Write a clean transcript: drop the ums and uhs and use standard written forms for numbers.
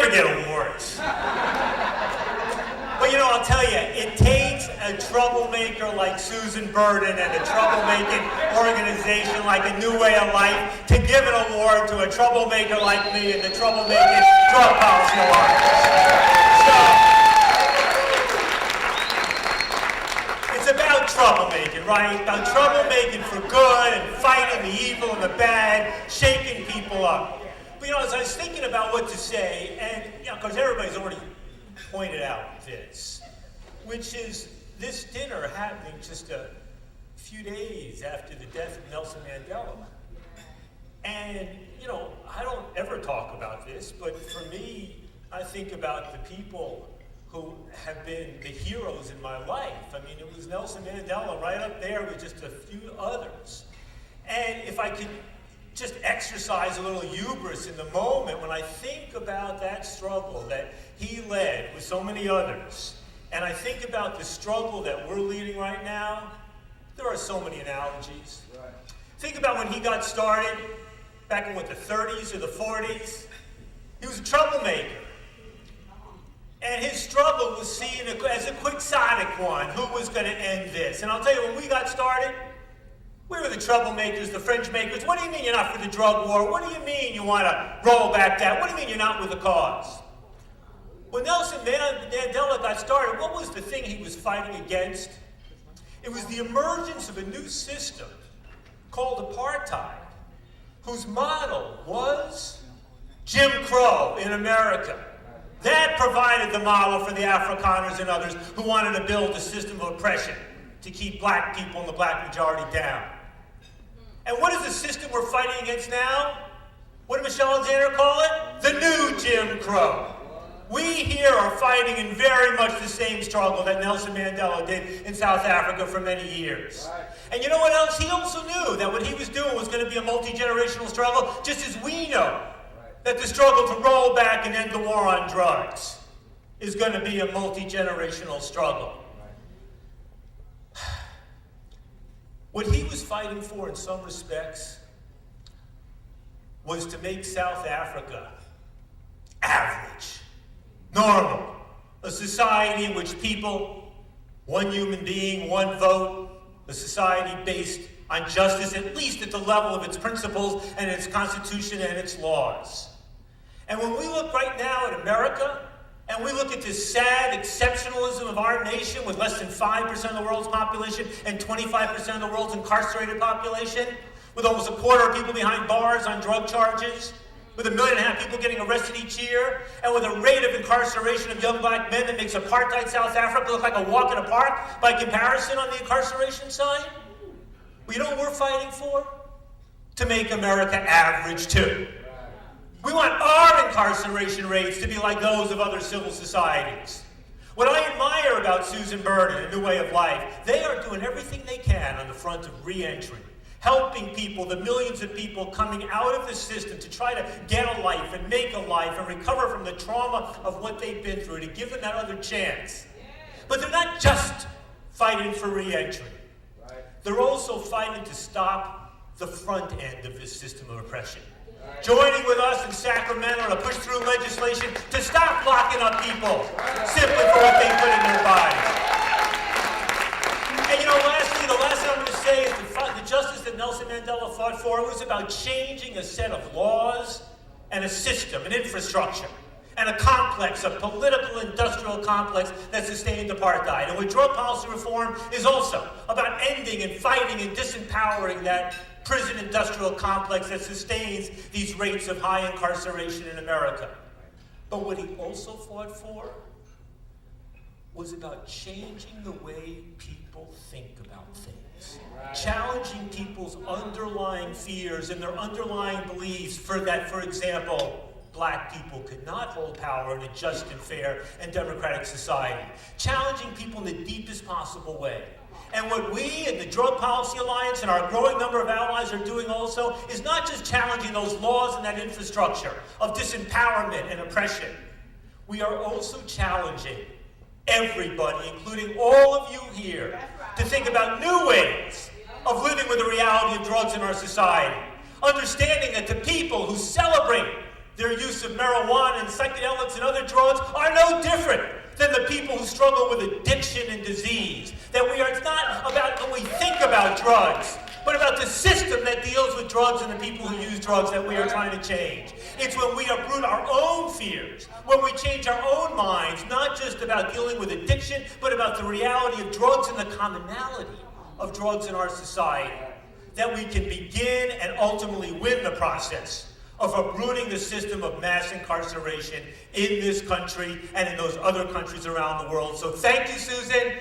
never get awards. But I'll tell you, it takes a troublemaker like Susan Burden and a troublemaking organization like A New Way of Life to give an award to a troublemaker like me and the Troublemaking Drug Policy Alliance. So, it's about troublemaking, right? About troublemaking for good and fighting the evil and the bad, shaking people up. But as I was thinking about what to say, and because everybody's already pointed out this, which is this dinner happening just a few days after the death of Nelson Mandela. And, I don't ever talk about this, but for me, I think about the people who have been the heroes in my life. I mean, it was Nelson Mandela right up there with just a few others. And if I could just exercise a little hubris in the moment when I think about that struggle that he led with so many others, and I think about the struggle that we're leading right now, there are so many analogies. Right. Think about when he got started, back in the 30s or the 40s. He was a troublemaker. And his struggle was seen as a quixotic one. Who was going to end this? And I'll tell you, when we got started, we were the troublemakers, the fringe makers. What do you mean you're not for the drug war? What do you mean you want to roll back that? What do you mean you're not with the cause? When Nelson Mandela got started, what was the thing he was fighting against? It was the emergence of a new system called apartheid, whose model was Jim Crow in America. That provided the model for the Afrikaners and others who wanted to build a system of oppression to keep black people and the black majority down. And what is the system we're fighting against now? What did Michelle Alexander call it? The new Jim Crow. We here are fighting in very much the same struggle that Nelson Mandela did in South Africa for many years. Right. And you know what else? He also knew that what he was doing was going to be a multi-generational struggle, just as we know that the struggle to roll back and end the war on drugs is going to be a multi-generational struggle. What he was fighting for in some respects was to make South Africa average, normal, a society in which people, one human being, one vote, a society based on justice, at least at the level of its principles and its constitution and its laws. And when we look right now at America, and we look at this sad exceptionalism of our nation with less than 5% of the world's population and 25% of the world's incarcerated population, with almost a quarter of people behind bars on drug charges, with 1.5 million people getting arrested each year, and with a rate of incarceration of young black men that makes apartheid South Africa look like a walk in a park by comparison on the incarceration side. Well, you know what we're fighting for? To make America average too. We want our incarceration rates to be like those of other civil societies. What I admire about Susan Burden and A New Way of Life, they are doing everything they can on the front of re-entry, helping people, the millions of people coming out of the system to try to get a life and make a life and recover from the trauma of what they've been through, to give them that other chance. But they're not just fighting for re-entry. They're also fighting to stop the front end of this system of oppression. Joining with us in Sacramento to push through legislation to stop locking up people simply for what they put in their bodies. And lastly, the last thing I'm going to say is the justice that Nelson Mandela fought for was about changing a set of laws and a system, an infrastructure, and a complex, a political industrial complex that sustained apartheid. And what drug policy reform is also about ending and fighting and disempowering that prison industrial complex that sustains these rates of high incarceration in America. But what he also fought for was about changing the way people think about things. Challenging people's underlying fears and their underlying beliefs for example, black people could not hold power in a just and fair and democratic society. Challenging people in the deepest possible way. And what we and the Drug Policy Alliance and our growing number of allies are doing also is not just challenging those laws and that infrastructure of disempowerment and oppression. We are also challenging everybody, including all of you here, to think about new ways of living with the reality of drugs in our society. Understanding that the people who celebrate their use of marijuana and psychedelics and other drugs are no different than the people who struggle with addiction and disease. It's not about what we think about drugs, but about the system that deals with drugs and the people who use drugs that we are trying to change. It's when we uproot our own fears, when we change our own minds, not just about dealing with addiction, but about the reality of drugs and the commonality of drugs in our society, that we can begin and ultimately win the process of uprooting the system of mass incarceration in this country and in those other countries around the world. So thank you, Susan.